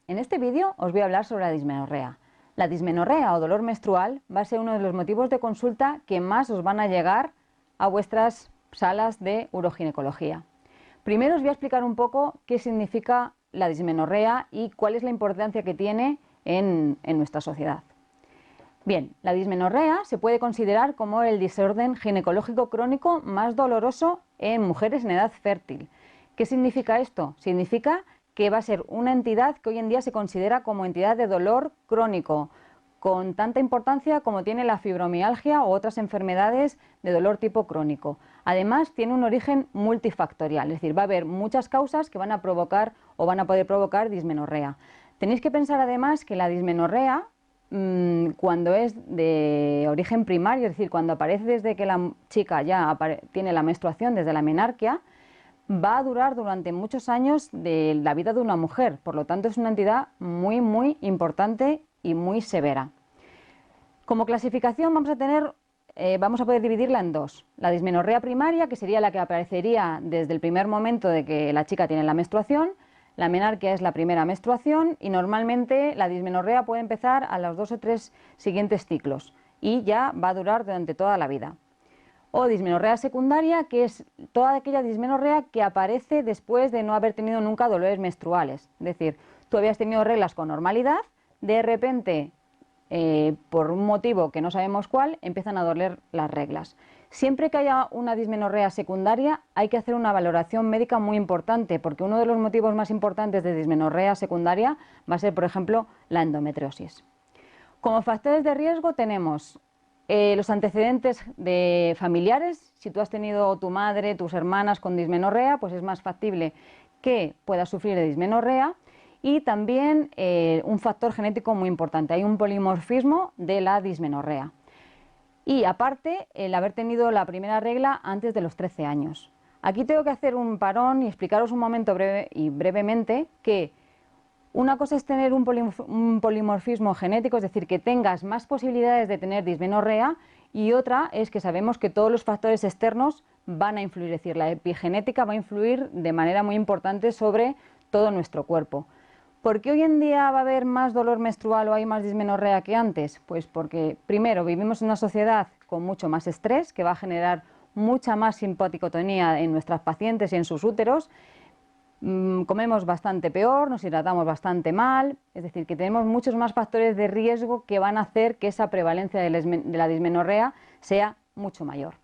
En este vídeo os voy a hablar sobre la dismenorrea. La dismenorrea o dolor menstrual va a ser uno de los motivos de consulta que más os van a llegar a vuestras salas de uroginecología. Primero os voy a explicar un poco qué significa la dismenorrea y cuál es la importancia que tiene en nuestra sociedad. Bien, la dismenorrea se puede considerar como el desorden ginecológico crónico más doloroso en mujeres en edad fértil. ¿Qué significa esto? Significa que va a ser una entidad que hoy en día se considera como entidad de dolor crónico, con tanta importancia como tiene la fibromialgia u otras enfermedades de dolor tipo crónico. Además, tiene un origen multifactorial, es decir, va a haber muchas causas que van a provocar o van a poder provocar dismenorrea. Tenéis que pensar además que la dismenorrea, cuando es de origen primario, es decir, cuando aparece desde que la chica ya tiene la menstruación, desde la menarquia, va a durar durante muchos años de la vida de una mujer. Por lo tanto, es una entidad muy importante y muy severa. Como clasificación vamos a poder dividirla en dos. La dismenorrea primaria, que sería la que aparecería desde el primer momento de que la chica tiene la menstruación. La menarquia es la primera menstruación y normalmente la dismenorrea puede empezar a los 2 o 3 siguientes ciclos y ya va a durar durante toda la vida. O dismenorrea secundaria, que es toda aquella dismenorrea que aparece después de no haber tenido nunca dolores menstruales. Es decir, tú habías tenido reglas con normalidad, de repente, por un motivo que no sabemos cuál, empiezan a doler las reglas. Siempre que haya una dismenorrea secundaria hay que hacer una valoración médica muy importante, porque uno de los motivos más importantes de dismenorrea secundaria va a ser, por ejemplo, la endometriosis. Como factores de riesgo tenemos los antecedentes de familiares. Si tú has tenido tu madre, tus hermanas con dismenorrea, pues es más factible que puedas sufrir de dismenorrea. Y también un factor genético muy importante, hay un polimorfismo de la dismenorrea. Y aparte, el haber tenido la primera regla antes de los 13 años. Aquí tengo que hacer un parón y explicaros un momento brevemente que una cosa es tener un polimorfismo genético, es decir, que tengas más posibilidades de tener dismenorrea, y otra es que sabemos que todos los factores externos van a influir, es decir, la epigenética va a influir de manera muy importante sobre todo nuestro cuerpo. ¿Por qué hoy en día va a haber más dolor menstrual o hay más dismenorrea que antes? Pues porque, primero, vivimos en una sociedad con mucho más estrés, que va a generar mucha más simpaticotonía en nuestras pacientes y en sus úteros. Comemos bastante peor, nos hidratamos bastante mal, es decir, que tenemos muchos más factores de riesgo que van a hacer que esa prevalencia de la dismenorrea sea mucho mayor.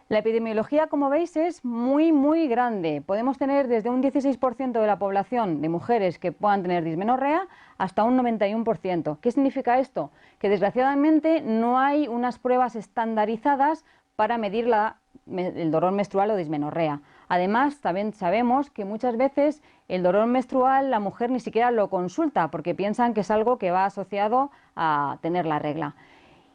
La epidemiología, como veis, es muy grande. Podemos tener desde un 16% de la población de mujeres que puedan tener dismenorrea hasta un 91%. ¿Qué significa esto? Que desgraciadamente no hay unas pruebas estandarizadas para medir el dolor menstrual o dismenorrea. Además, también sabemos que muchas veces el dolor menstrual la mujer ni siquiera lo consulta porque piensan que es algo que va asociado a tener la regla.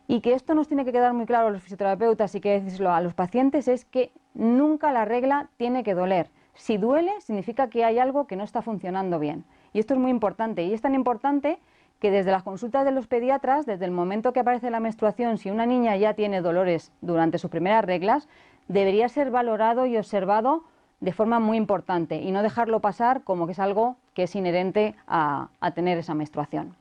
Y que esto nos tiene que quedar muy claro a los fisioterapeutas y que decirlo a los pacientes es que nunca la regla tiene que doler. Si duele, significa que hay algo que no está funcionando bien. Y esto es muy importante. Y es tan importante que desde las consultas de los pediatras, desde el momento que aparece la menstruación, si una niña ya tiene dolores durante sus primeras reglas, debería ser valorado y observado de forma muy importante y no dejarlo pasar como que es algo que es inherente a tener esa menstruación.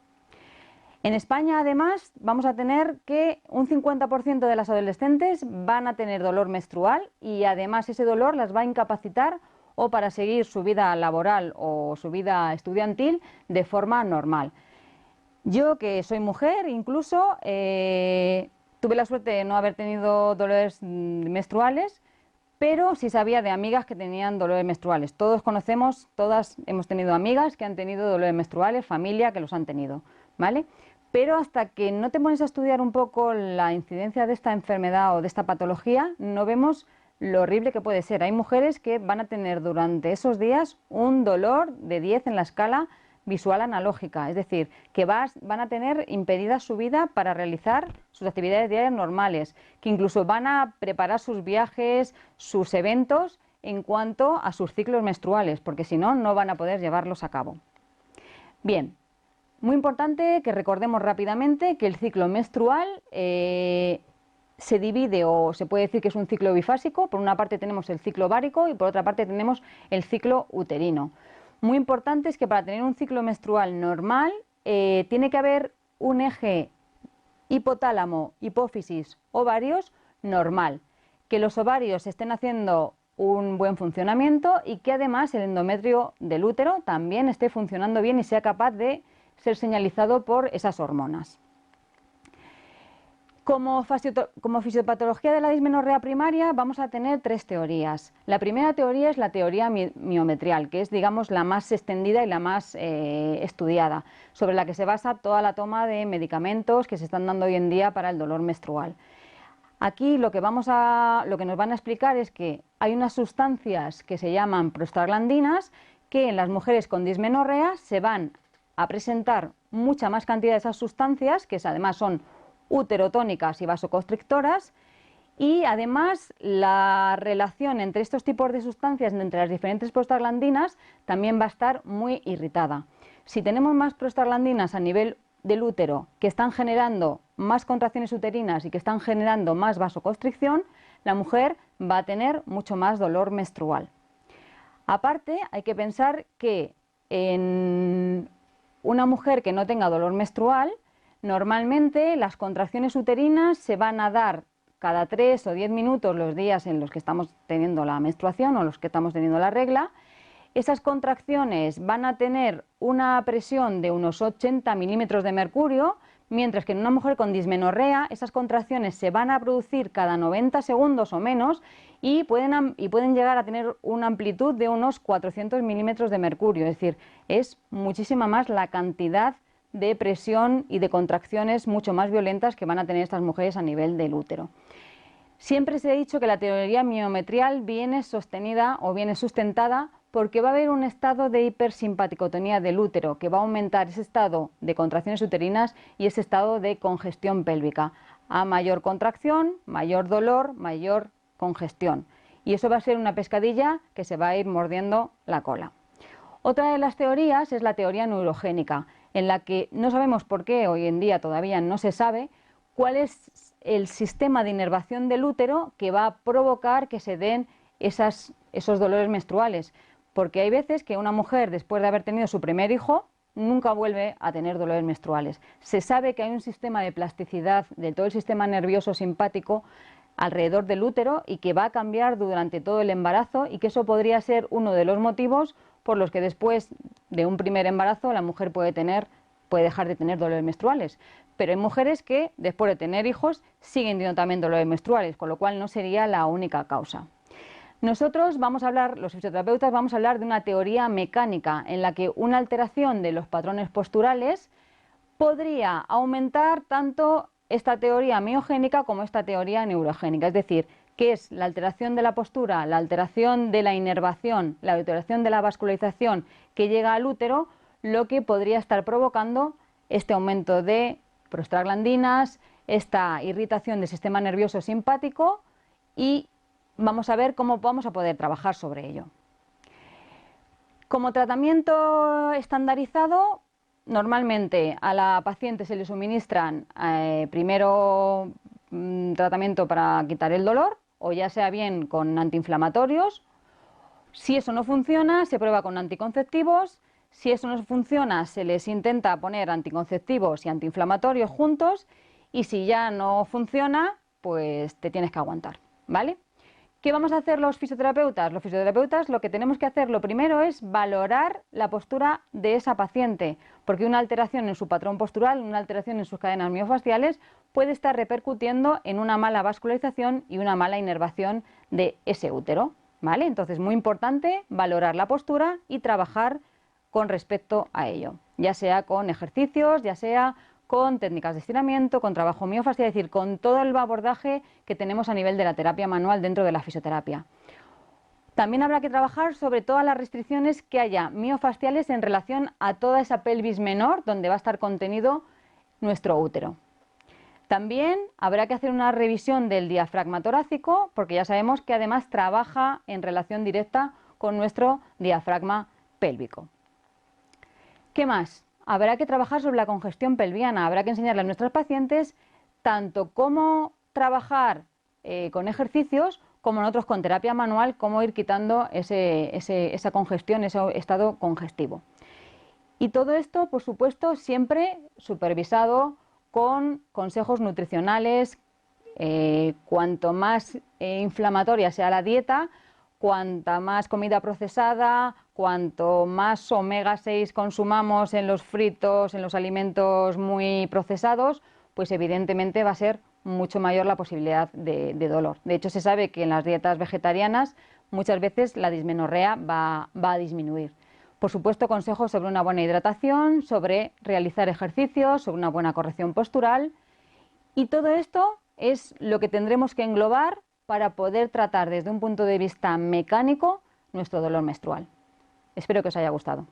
En España, además, vamos a tener que un 50% de las adolescentes van a tener dolor menstrual y además ese dolor las va a incapacitar o para seguir su vida laboral o su vida estudiantil de forma normal. Yo, que soy mujer, incluso tuve la suerte de no haber tenido dolores menstruales, pero sí sabía de amigas que tenían dolores menstruales. Todos conocemos, todas hemos tenido amigas que han tenido dolores menstruales, familia que los han tenido, ¿vale? Pero hasta que no te pones a estudiar un poco la incidencia de esta enfermedad o de esta patología, no vemos lo horrible que puede ser. Hay mujeres que van a tener durante esos días un dolor de 10 en la escala visual analógica, es decir, que van a tener impedida su vida para realizar sus actividades diarias normales, que incluso van a preparar sus viajes, sus eventos en cuanto a sus ciclos menstruales, porque si no, no van a poder llevarlos a cabo. Bien. Muy importante que recordemos rápidamente que el ciclo menstrual se divide o se puede decir que es un ciclo bifásico. Por una parte tenemos el ciclo ovárico y por otra parte tenemos el ciclo uterino. Muy importante es que para tener un ciclo menstrual normal tiene que haber un eje hipotálamo, hipófisis, ovarios normal, que los ovarios estén haciendo un buen funcionamiento y que además el endometrio del útero también esté funcionando bien y sea capaz de ser señalizado por esas hormonas. Como fisiopatología de la dismenorrea primaria vamos a tener 3 teorías. La primera teoría es la teoría miometrial, que es, digamos, la más extendida y la más estudiada, sobre la que se basa toda la toma de medicamentos que se están dando hoy en día para el dolor menstrual. Aquí lo que nos van a explicar es que hay unas sustancias que se llaman prostaglandinas que en las mujeres con dismenorrea se van a presentar mucha más cantidad de esas sustancias, que además son uterotónicas y vasoconstrictoras, y además la relación entre estos tipos de sustancias, entre las diferentes prostaglandinas, también va a estar muy irritada. Si tenemos más prostaglandinas a nivel del útero que están generando más contracciones uterinas y que están generando más vasoconstricción, la mujer va a tener mucho más dolor menstrual. Aparte, hay que pensar que en una mujer que no tenga dolor menstrual, normalmente las contracciones uterinas se van a dar cada 3 o 10 minutos los días en los que estamos teniendo la menstruación o los que estamos teniendo la regla. Esas contracciones van a tener una presión de unos 80 milímetros de mercurio, mientras que en una mujer con dismenorrea esas contracciones se van a producir cada 90 segundos o menos y pueden llegar a tener una amplitud de unos 400 milímetros de mercurio, es decir, es muchísima más la cantidad de presión y de contracciones mucho más violentas que van a tener estas mujeres a nivel del útero. Siempre se ha dicho que la teoría miometrial viene sostenida o viene sustentada porque va a haber un estado de hipersimpaticotonía del útero, que va a aumentar ese estado de contracciones uterinas y ese estado de congestión pélvica. A mayor contracción, mayor dolor, mayor congestión. Y eso va a ser una pescadilla que se va a ir mordiendo la cola. Otra de las teorías es la teoría neurogénica, en la que no sabemos por qué, hoy en día todavía no se sabe, cuál es el sistema de inervación del útero que va a provocar que se den esos dolores menstruales. Porque hay veces que una mujer, después de haber tenido su primer hijo, nunca vuelve a tener dolores menstruales. Se sabe que hay un sistema de plasticidad de todo el sistema nervioso simpático alrededor del útero y que va a cambiar durante todo el embarazo y que eso podría ser uno de los motivos por los que después de un primer embarazo la mujer puede dejar de tener dolores menstruales. Pero hay mujeres que después de tener hijos siguen teniendo también dolores menstruales, con lo cual no sería la única causa. Nosotros los fisioterapeutas vamos a hablar de una teoría mecánica en la que una alteración de los patrones posturales podría aumentar tanto esta teoría miogénica como esta teoría neurogénica, es decir, que es la alteración de la postura, la alteración de la inervación, la alteración de la vascularización que llega al útero, lo que podría estar provocando este aumento de prostaglandinas, esta irritación del sistema nervioso simpático, y vamos a ver cómo vamos a poder trabajar sobre ello. Como tratamiento estandarizado, normalmente a la paciente se le suministran primero tratamiento para quitar el dolor, o ya sea bien con antiinflamatorios. Si eso no funciona, se prueba con anticonceptivos. Si eso no funciona, se les intenta poner anticonceptivos y antiinflamatorios juntos. Y si ya no funciona, pues te tienes que aguantar, ¿vale? ¿Qué vamos a hacer los fisioterapeutas? Los fisioterapeutas lo que tenemos que hacer lo primero es valorar la postura de esa paciente, porque una alteración en su patrón postural, una alteración en sus cadenas miofasciales puede estar repercutiendo en una mala vascularización y una mala inervación de ese útero, ¿vale? Entonces, muy importante valorar la postura y trabajar con respecto a ello, ya sea con ejercicios, ya sea con técnicas de estiramiento, con trabajo miofascial, es decir, con todo el abordaje que tenemos a nivel de la terapia manual dentro de la fisioterapia. También habrá que trabajar sobre todas las restricciones que haya miofasciales en relación a toda esa pelvis menor donde va a estar contenido nuestro útero. También habrá que hacer una revisión del diafragma torácico, porque ya sabemos que además trabaja en relación directa con nuestro diafragma pélvico. ¿Qué más? Habrá que trabajar sobre la congestión pelviana, habrá que enseñarle a nuestros pacientes tanto cómo trabajar con ejercicios como nosotros con terapia manual, cómo ir quitando esa congestión, ese estado congestivo. Y todo esto, por supuesto, siempre supervisado con consejos nutricionales. Cuanto más inflamatoria sea la dieta, cuanta más comida procesada, cuanto más omega 6 consumamos en los fritos, en los alimentos muy procesados, pues evidentemente va a ser mucho mayor la posibilidad de dolor. De hecho, se sabe que en las dietas vegetarianas muchas veces la dismenorrea va a disminuir. Por supuesto, consejos sobre una buena hidratación, sobre realizar ejercicios, sobre una buena corrección postural, y todo esto es lo que tendremos que englobar para poder tratar desde un punto de vista mecánico nuestro dolor menstrual. Espero que os haya gustado.